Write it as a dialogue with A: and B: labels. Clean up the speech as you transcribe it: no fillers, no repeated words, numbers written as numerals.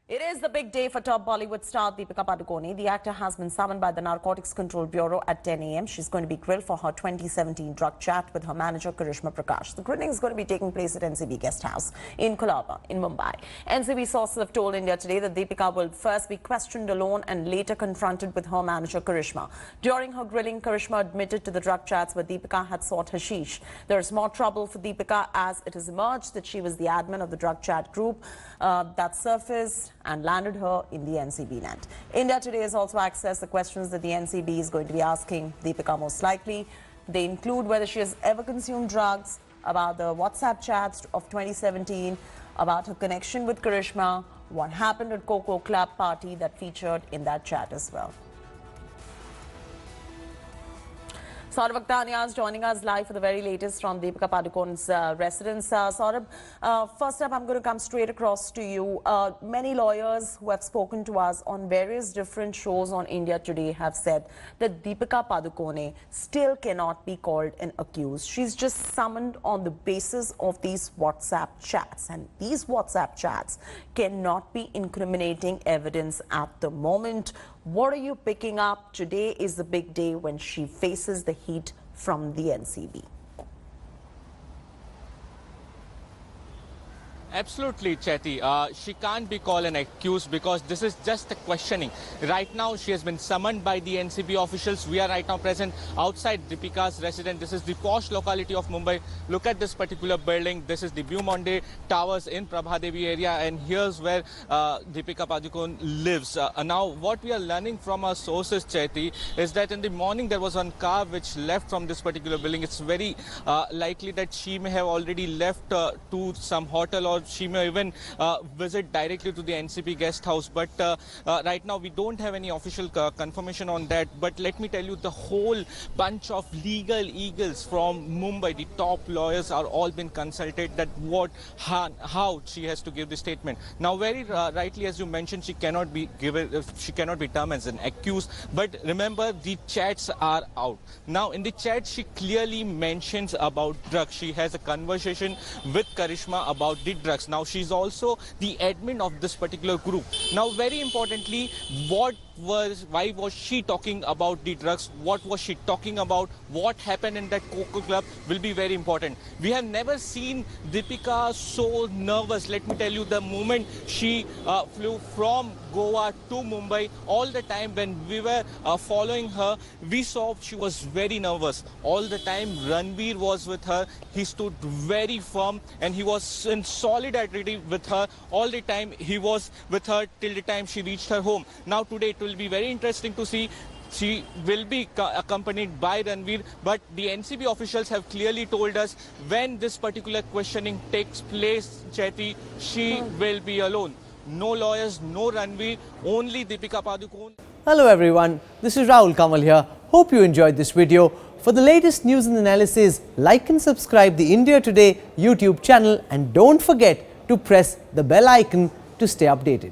A: It is the big day for top Bollywood star Deepika Padukone. The actor has been summoned by the Narcotics Control Bureau at 10 a.m. She's going to be grilled for her 2017 drug chat with her manager Karishma Prakash. The grilling is going to be taking place at NCB Guest House in Colaba in Mumbai. NCB sources have told India today that Deepika will first be questioned alone and later confronted with her manager Karishma. During her grilling, Karishma admitted to the drug chats where Deepika had sought hashish. There is more trouble for Deepika as it has emerged that she was the admin of the drug chat group that surfaced and landed her in the NCB net. India Today has also accessed the questions that the NCB is going to be asking Deepika most likely. They include whether she has ever consumed drugs, about the WhatsApp chats of 2017, about her connection with Karishma, what happened at Coco Club party that featured in that chat as well. Saurabh Akhtania is joining us live for the very latest from Deepika Padukone's residence. Saurabh, first up, I'm going to come straight across to you. Many lawyers who have spoken to us on various different shows on India Today have said that Deepika Padukone still cannot be called an accused. She's just summoned on the basis of these WhatsApp chats. And these WhatsApp chats cannot be incriminating evidence at the moment. What are you picking up? Today is the big day when she faces the heat from the NCB.
B: Absolutely, Chetty. She can't be called an accused because this is just a questioning. Right now, she has been summoned by the NCB officials. We are right now present outside Deepika's residence. This is the posh locality of Mumbai. Look at this particular building. This is the Beaumonde Towers in Prabhadevi area, and here's where Deepika Padukone lives. Now, what we are learning from our sources, Chetty, is that in the morning there was one car which left from this particular building. It's very likely that she may have already left to some hotel, or she may even visit directly to the NCB guest house. But right now we don't have any official confirmation on that. But let me tell you, the whole bunch of legal eagles from Mumbai, the top lawyers, are all been consulted that how she has to give the statement. Now, very rightly, as you mentioned, she cannot be termed as an accused. But remember, the chats are out. Now, in the chat, she clearly mentions about drugs. She has a conversation with Karishma about the drugs. Now, she's also the admin of this particular group. Now, very importantly, why was she talking about the drugs? What was she talking about? What happened in that Coco Club will be very important. We have never seen Deepika so nervous. Let me tell you, the moment she flew from Goa to Mumbai, all the time when we were following her, we saw she was very nervous. All the time Ranveer was with her. He stood very firm and he was in solidarity with her. All the time he was with her till the time she reached her home. Now today it will be very interesting to see. She will be accompanied by Ranveer, but the NCB officials have clearly told us when this particular questioning takes place, Chetty, she will be alone. No lawyers, no Ranveer, only Deepika Padukone.
C: Hello everyone, this is Rahul Kamal here. Hope you enjoyed this video. For the latest news and analysis, like and subscribe the India Today YouTube channel, and don't forget to press the bell icon to stay updated.